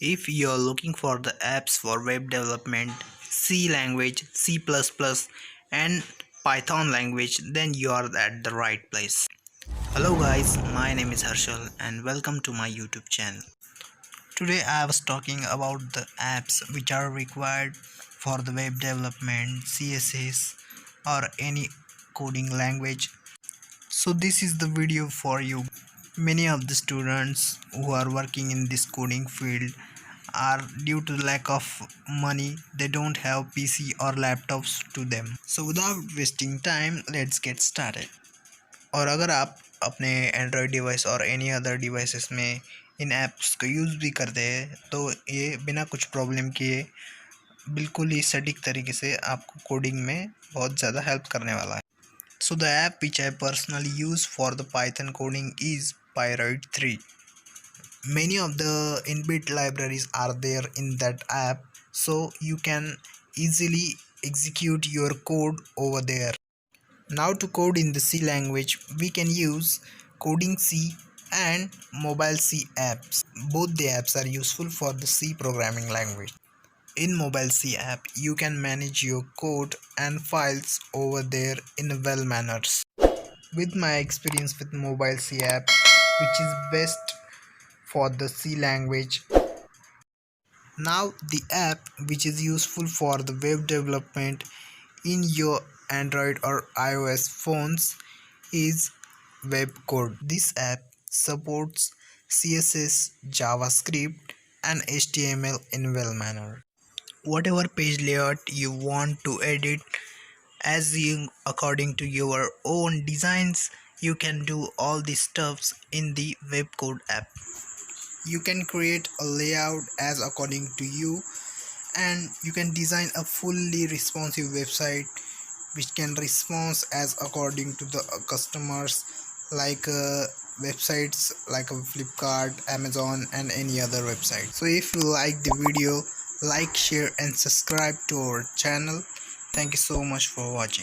If you're looking for the apps for web development, C language, C++, and Python language, then you are at the right place. Hello guys, my name is Harshal and welcome to my YouTube channel. Today I was talking about the apps which are required for the web development, CSS or any coding language. So this is the video for you. Many of the students who are working in this coding field are due to lack of money, they don't have PC or laptops to them. So without wasting time, let's get started. और अगर आप अपने Android device और any other devices में इन apps को use भी करते हैं तो ये बिना कुछ प्रॉब्लम किए बिल्कुल ही सटीक तरीके से आपको कोडिंग में बहुत ज़्यादा हेल्प करने वाला है. So the app which I personally use for the Python coding is Pyroid 3. Many of the inbuilt libraries are there in that app, so you can easily execute your code over there. Now to code in the C language, we can use Coding C and Mobile C apps. Both the apps are useful for the C programming language. In Mobile C app, you can manage your code and files over there in a well manner. With my experience with Mobile C app, which is best for the C language. Now the app which is useful for the web development in your Android or iOS phones is Webcode. This app supports CSS, JavaScript and HTML in well manner. Whatever page layout you want to edit as you according to your own designs, you can do all these stuffs in the Webcode app. You can create a layout as according to you, and you can design a fully responsive website which can respond as according to the customers, like websites like Flipkart, Amazon and any other website. So if you like the video, like, share and subscribe to our channel. Thank you so much for watching.